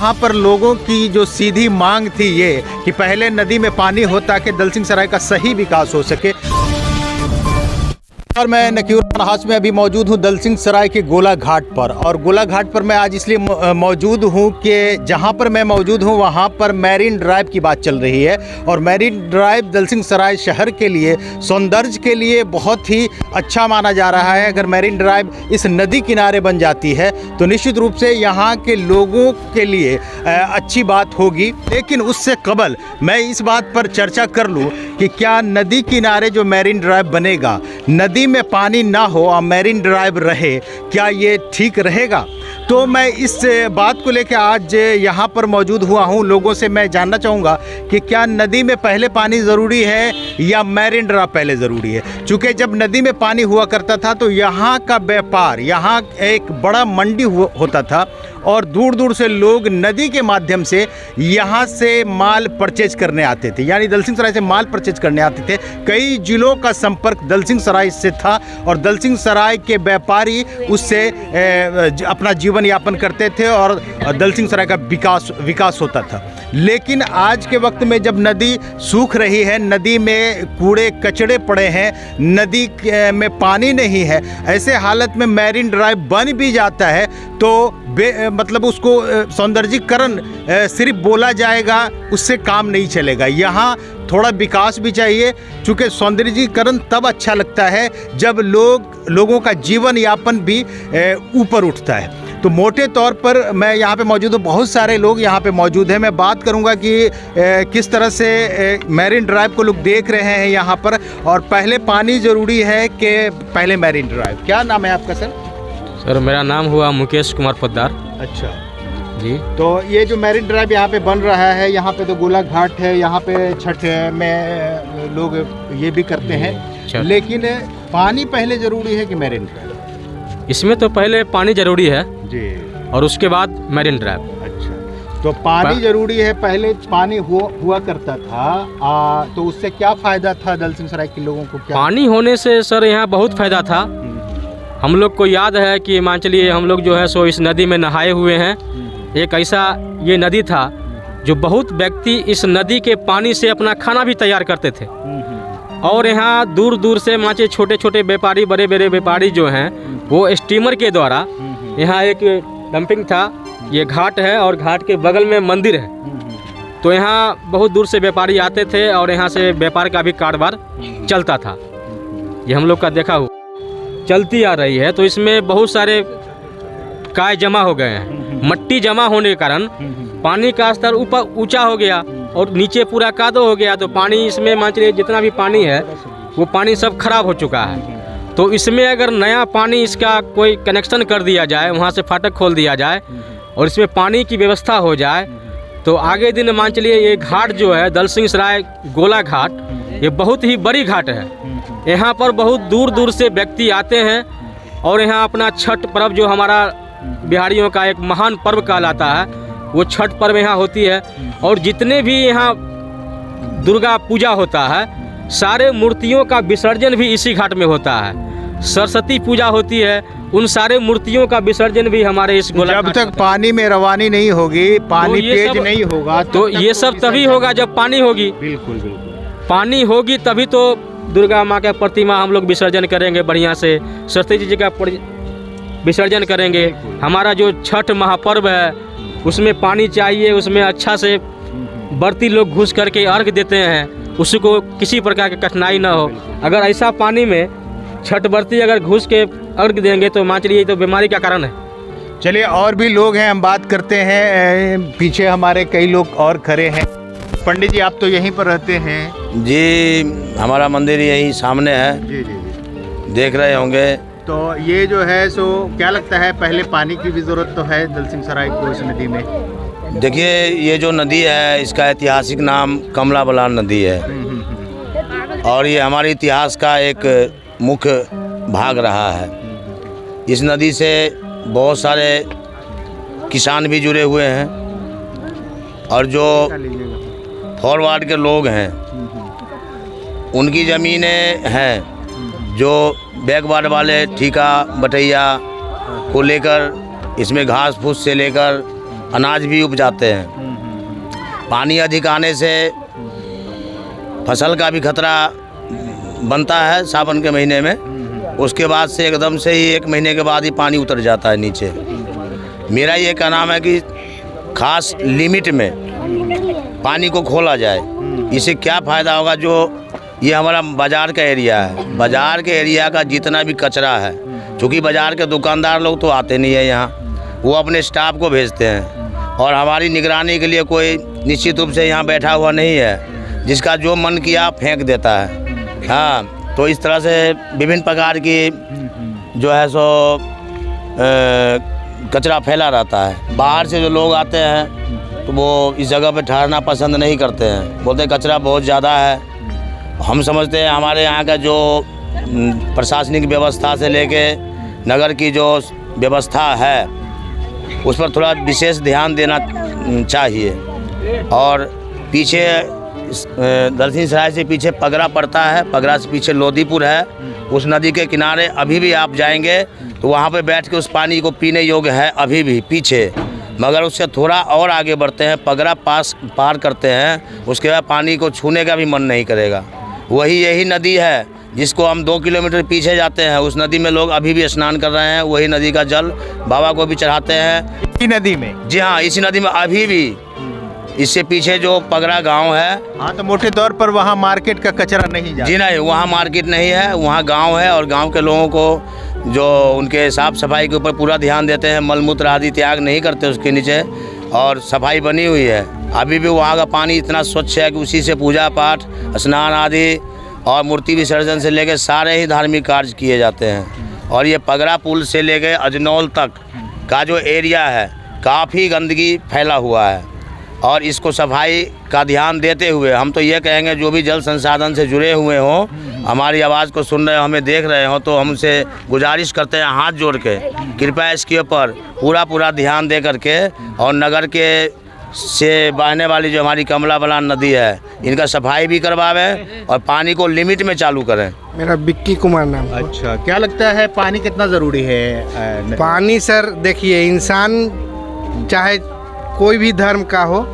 यहाँ पर लोगों की जो सीधी मांग थी ये कि पहले नदी में पानी हो ताकि दलसिंह सराय का सही विकास हो सके। और मैं नकीउर हाश में अभी मौजूद हूँ दलसिंह सराय के गोला घाट पर। और गोला घाट पर मैं आज इसलिए मौजूद हूँ कि जहाँ पर मैं मौजूद हूँ वहाँ पर मैरीन ड्राइव की बात चल रही है। और मैरीन ड्राइव दलसिंह सराय शहर के लिए सौंदर्य के लिए बहुत ही अच्छा माना जा रहा है। अगर मैरीन ड्राइव इस नदी किनारे बन जाती है तो निश्चित रूप से यहाँ के लोगों के लिए अच्छी बात होगी। लेकिन उससे कबल मैं इस बात पर चर्चा कर लूँ कि क्या नदी किनारे जो मैरीन ड्राइव बनेगा, नदी में पानी ना हो और मैरीन ड्राइव रहे, क्या ये ठीक रहेगा? तो मैं इस बात को लेकर आज यहाँ पर मौजूद हुआ हूँ। लोगों से मैं जानना चाहूँगा कि क्या नदी में पहले पानी ज़रूरी है या मैरीन ड्राइव पहले ज़रूरी है। चूँकि जब नदी में पानी हुआ करता था तो यहाँ का व्यापार, यहाँ एक बड़ा मंडी होता था और दूर दूर से लोग नदी के माध्यम से यहाँ से माल परचेज करने आते थे, यानी दलसिंह सराय से माल परचेज करने आते थे। कई जिलों का संपर्क दलसिंह सराय से था और दलसिंह सराय के व्यापारी उससे अपना जीवन यापन करते थे और दलसिंह सराय का विकास होता था। लेकिन आज के वक्त में जब नदी सूख रही है, नदी में कूड़े कचड़े पड़े हैं, नदी में पानी नहीं है, ऐसे हालत में मैरीन ड्राइव बन भी जाता है तो मतलब उसको सौंदर्यीकरण सिर्फ बोला जाएगा, उससे काम नहीं चलेगा। यहाँ थोड़ा विकास भी चाहिए, क्योंकि सौंदर्यीकरण तब अच्छा लगता है जब लोगों का जीवन यापन भी ऊपर उठता है। तो मोटे तौर पर मैं यहाँ पे मौजूद हूँ, बहुत सारे लोग यहाँ पे मौजूद हैं। मैं बात करूँगा कि किस तरह से मैरीन ड्राइव को लोग देख रहे हैं यहाँ पर, और पहले पानी ज़रूरी है कि पहले मैरीन ड्राइव। क्या नाम है आपका सर? सर मेरा नाम हुआ मुकेश कुमार पोद्दार। अच्छा जी। तो ये जो मैरीन ड्राइव यहाँ पे बन रहा है, यहाँ पे तो गोला घाट है, यहाँ पे छठ में लोग ये भी करते हैं, लेकिन पानी पहले ज़रूरी है कि मैरीन ड्राइव? इसमें तो पहले पानी ज़रूरी है जी, और उसके बाद मैरीन ड्राइव। अच्छा, तो पानी ज़रूरी है, पहले पानी हुआ करता था तो उससे क्या फ़ायदा था दलसिंह सराय के लोगों को? क्या पानी होने से सर यहाँ बहुत फ़ायदा था। हम लोग को याद है कि मान चलिए हम लोग जो है सो इस नदी में नहाए हुए हैं। एक ऐसा ये नदी था जो बहुत व्यक्ति इस नदी के पानी से अपना खाना भी तैयार करते थे। और यहाँ दूर दूर से माचे छोटे छोटे व्यापारी, बड़े बड़े व्यापारी जो हैं वो स्टीमर के द्वारा, यहाँ एक डंपिंग था, ये घाट है और घाट के बगल में मंदिर है, तो यहाँ बहुत दूर से व्यापारी आते थे और यहाँ से व्यापार का भी कारोबार चलता था। ये हम लोग का देखा हुआ चलती आ रही है। तो इसमें बहुत सारे काय जमा हो गए हैं। मट्टी जमा होने के कारण पानी का स्तर ऊपर ऊंचा हो गया और नीचे पूरा कादो हो गया। तो पानी इसमें मान चलिए जितना भी पानी है वो पानी सब खराब हो चुका है। तो इसमें अगर नया पानी इसका कोई कनेक्शन कर दिया जाए, वहाँ से फाटक खोल दिया जाए और इसमें पानी की व्यवस्था हो जाए तो आगे दिन मान चलिए ये घाट जो है दलसिंह सराय गोला घाट, ये बहुत ही बड़ी घाट है। यहाँ पर बहुत दूर दूर से व्यक्ति आते हैं और यहाँ अपना छठ पर्व जो हमारा बिहारियों का एक महान पर्व कहलाता है, वो छठ पर्व यहाँ होती है। और जितने भी यहाँ दुर्गा पूजा होता है, सारे मूर्तियों का विसर्जन भी इसी घाट में होता है। सरस्वती पूजा होती है, उन सारे मूर्तियों का विसर्जन भी हमारे इस गोला जब तक पानी में रवानी नहीं होगी, पानी तेज नहीं होगा, तो ये सब तभी होगा जब पानी होगी। बिल्कुल बिल्कुल, पानी होगी तभी तो दुर्गा माँ का प्रतिमा हम लोग विसर्जन करेंगे, बढ़िया से सरस्वती जी का विसर्जन करेंगे। हमारा जो छठ महापर्व है उसमें पानी चाहिए, उसमें अच्छा से बर्ती लोग घुस करके अर्घ देते हैं, उसको किसी प्रकार की कठिनाई ना हो। अगर ऐसा पानी में छठ बर्ती अगर घुस के अर्घ देंगे तो मान चलिए तो बीमारी का कारण है। चलिए और भी लोग हैं, हम बात करते हैं। पीछे हमारे कई लोग और खड़े हैं। पंडित जी, आप तो यहीं पर रहते हैं? जी, हमारा मंदिर यही सामने है। जी जी जी, देख रहे होंगे। तो ये जो है सो क्या लगता है, पहले पानी की भी ज़रूरत तो है दलसिंह सराय को इस नदी में? देखिए, ये जो नदी है इसका ऐतिहासिक नाम कमला बलान नदी है और ये हमारे इतिहास का एक मुख्य भाग रहा है। इस नदी से बहुत सारे किसान भी जुड़े हुए हैं और जो फॉरवर्ड के लोग हैं उनकी ज़मीनें हैं जो बैकवार्ड वाले ठेका बटैया को लेकर इसमें घास फूस से लेकर अनाज भी उपजाते हैं। पानी अधिक आने से फसल का भी खतरा बनता है सावन के महीने में। उसके बाद से एकदम से ही 1 महीने के बाद ही पानी उतर जाता है नीचे। मेरा ये कहना है कि खास लिमिट में पानी को खोला जाए। इससे क्या फ़ायदा होगा, जो ये हमारा बाज़ार का एरिया है, बाज़ार के एरिया का जितना भी कचरा है, क्योंकि बाज़ार के दुकानदार लोग तो आते नहीं है यहाँ, वो अपने स्टाफ को भेजते हैं और हमारी निगरानी के लिए कोई निश्चित रूप से यहाँ बैठा हुआ नहीं है, जिसका जो मन किया फेंक देता है। हाँ, तो इस तरह से विभिन्न प्रकार की जो है सो कचरा फैला रहता है। बाहर से जो लोग आते हैं तो वो इस जगह पे ठहरना पसंद नहीं करते हैं, बोलते हैं कचरा बहुत ज़्यादा है। हम समझते हैं हमारे यहाँ का जो प्रशासनिक व्यवस्था से लेके नगर की जो व्यवस्था है उस पर थोड़ा विशेष ध्यान देना चाहिए। और पीछे दलसिंह सराय से पीछे पगरा पड़ता है, पगरा से पीछे लोदीपुर है। उस नदी के किनारे अभी भी आप जाएंगे तो वहाँ पे बैठ के उस पानी को पीने योग्य है अभी भी पीछे, मगर उससे थोड़ा और आगे बढ़ते हैं, पगरा पार करते हैं, उसके बाद पानी को छूने का भी मन नहीं करेगा। वही यही नदी है जिसको हम 2 किलोमीटर पीछे जाते हैं, उस नदी में लोग अभी भी स्नान कर रहे हैं। वही नदी का जल बाबा को भी चढ़ाते हैं। इसी नदी में? जी हाँ, इसी नदी में अभी भी। इससे पीछे जो पगरा गांव है, हाँ, तो मोटे तौर पर वहाँ मार्केट का कचरा नहीं जाता? जी नहीं, वहाँ मार्केट नहीं है, वहाँ गांव है और गांव के लोगों को जो उनके साफ़ सफाई के ऊपर पूरा ध्यान देते हैं, मलमूत्र आदि त्याग नहीं करते उसके नीचे, और सफाई बनी हुई है। अभी भी वहाँ का पानी इतना स्वच्छ है कि उसी से पूजा पाठ, स्नान आदि और मूर्ति विसर्जन से लेकर सारे ही धार्मिक कार्य किए जाते हैं। और ये पगरा पुल से लेकर अजनौल तक का जो एरिया है काफ़ी गंदगी फैला हुआ है, और इसको सफाई का ध्यान देते हुए हम तो ये कहेंगे जो भी जल संसाधन से जुड़े हुए हों, हमारी आवाज़ को सुन रहे हो, हमें देख रहे हो, तो हम उनसे गुजारिश करते हैं हाथ जोड़ के, कृपया इसके ऊपर पूरा ध्यान दे करके और नगर के से बहने वाली जो हमारी कमला बलान नदी है इनका सफाई भी करवावें और पानी को लिमिट में चालू करें। मेरा बिक्की कुमार नाम है। अच्छा, क्या लगता है पानी कितना ज़रूरी है? पानी सर देखिए, इंसान चाहे कोई भी धर्म का हो,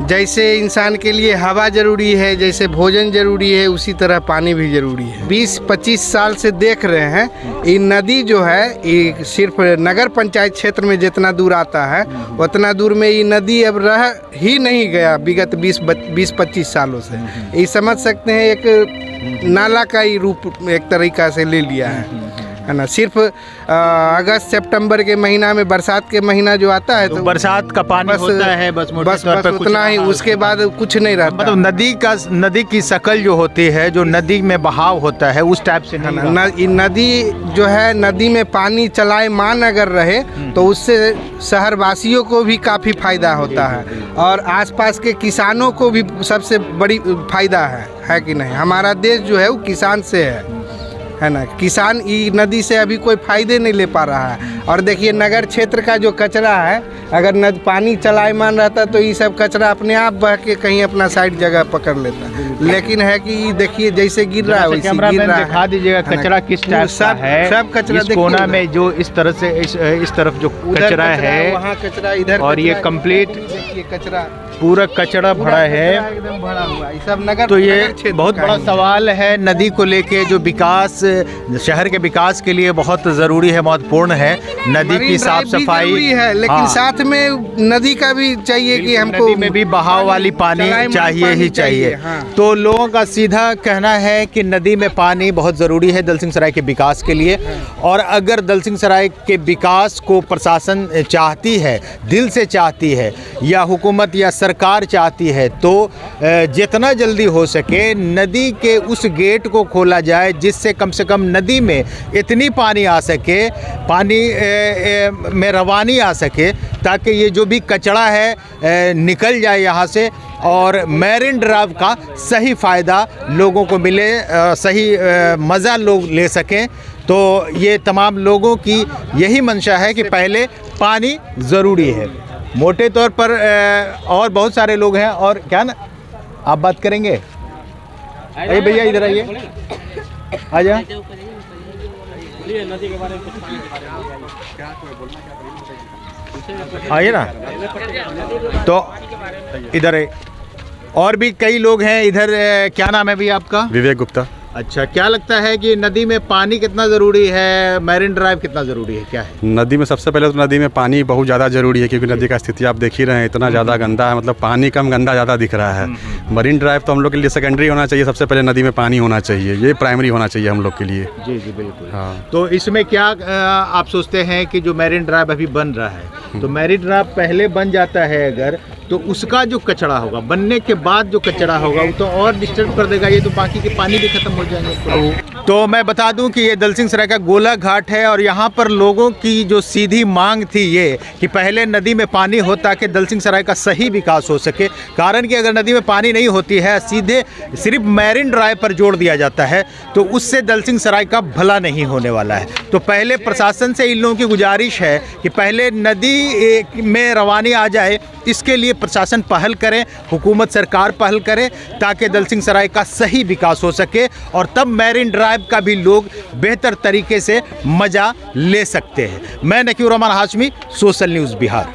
जैसे इंसान के लिए हवा ज़रूरी है, जैसे भोजन ज़रूरी है, उसी तरह पानी भी ज़रूरी है। 20-25 साल से देख रहे हैं ये नदी जो है, ये सिर्फ नगर पंचायत क्षेत्र में जितना दूर आता है उतना दूर में ये नदी अब रह ही नहीं गया विगत 20-25 सालों से। ये समझ सकते हैं एक नाला का ही रूप एक तरीका से ले लिया है ना। सिर्फ अगस्त सितंबर के महीना में, बरसात के महीना जो आता है, तो बरसात का पानी होता है बस उतना ही, उसके बाद कुछ नहीं रहता। मतलब नदी की शकल जो होती है, जो नदी में बहाव होता है, उस टाइप से नहीं। नदी जो है, नदी में पानी चलायमान अगर रहे तो उससे शहरवासियों को भी काफ़ी फायदा होता है और आसपास के किसानों को भी सबसे बड़ी फायदा है कि नहीं। हमारा देश जो है वो किसान से है ना। किसान ये नदी से अभी कोई फायदे नहीं ले पा रहा है। और देखिए नगर क्षेत्र का जो कचरा है, अगर पानी चलायमान रहता तो ये सब कचरा अपने आप बह के कहीं अपना साइड जगह पकड़ लेता, लेकिन है कि देखिए जैसे गिर रहा है वैसे गिर रहा है। दिखा दीजिएगा कचरा किस टाइप का है। सब कचरा इस कोना में जो इस तरह से इस तरफ जो कचरा है, वहाँ कचरा, इधर और ये कंप्लीट देखिए कचरा, पूरा कचरा भरा है, एकदम भरा हुआ है। सब नगर, तो ये बहुत बड़ा सवाल है नदी को लेके, जो विकास, शहर के विकास के लिए बहुत ज़रूरी है, महत्वपूर्ण है। नदी की साफ सफाई है, लेकिन साथ में नदी का भी चाहिए कि हमको, नदी में भी बहाव वाली पानी चाहिए ही चाहिए। तो लोगों का सीधा कहना है कि नदी में पानी बहुत ज़रूरी है दलसिंह सराय के विकास के लिए। और अगर दलसिंह सराय के विकास को प्रशासन चाहती है, दिल से चाहती है, या हुकूमत या सरकार चाहती है, तो जितना जल्दी हो सके नदी के उस गेट को खोला जाए, जिससे कम से कम नदी में इतनी पानी आ सके, पानी में रवानी आ सके, ताकि ये जो भी कचरा है निकल जाए यहाँ से और मैरिन ड्राइव का सही फ़ायदा लोगों को मिले, सही मज़ा लोग ले सकें। तो ये तमाम लोगों की यही मंशा है कि पहले पानी ज़रूरी है। मोटे तौर पर और बहुत सारे लोग हैं। और क्या ना आप बात करेंगे? अरे भैया इधर आइए, आ जा। आइए ना। तो इधर है, और भी कई लोग हैं इधर। क्या नाम है भैया आपका? विवेक गुप्ता। अच्छा, क्या लगता है कि नदी में पानी कितना ज़रूरी है, मैरिन ड्राइव कितना ज़रूरी है, क्या है? नदी में सबसे पहले तो नदी में पानी बहुत ज़्यादा ज़रूरी है, क्योंकि नदी का स्थिति आप देख ही रहे हैं, इतना ज़्यादा गंदा है, मतलब पानी कम गंदा ज़्यादा दिख रहा है। मरीन ड्राइव तो हम लोग के लिए सेकेंडरी होना चाहिए, सबसे पहले नदी में पानी होना चाहिए, ये प्राइमरी होना चाहिए हम लोग के लिए। जी जी बिल्कुल। हाँ। तो इसमें क्या आप सोचते हैं कि जो मैरिन ड्राइव अभी बन रहा है, तो मैरिन ड्राइव पहले बन जाता है अगर, तो उसका जो कचरा होगा, बनने के बाद जो कचरा होगा वो तो और डिस्टर्ब कर देगा, ये तो बाकी के पानी भी खत्म हो जाएंगे। तो मैं बता दूं कि ये दलसिंह सराय का गोला घाट है और यहाँ पर लोगों की जो सीधी मांग थी ये कि पहले नदी में पानी हो ताकि दलसिंह सराय का सही विकास हो सके। कारण कि अगर नदी में पानी नहीं होती है, सीधे सिर्फ मैरिन ड्राइव पर जोड़ दिया जाता है, तो उससे दलसिंह सराय का भला नहीं होने वाला है। तो पहले प्रशासन से इन लोगों की गुजारिश है कि पहले नदी में रवानी आ जाए, इसके लिए प्रशासन पहल करे, हुकूमत सरकार पहल करे, ताकि दलसिंह सराय का सही विकास हो सके और तब मैरिन ड्राइव का भी लोग बेहतर तरीके से मज़ा ले सकते हैं। मैं नकीर रहमान हाशमी, सोशल न्यूज़ बिहार।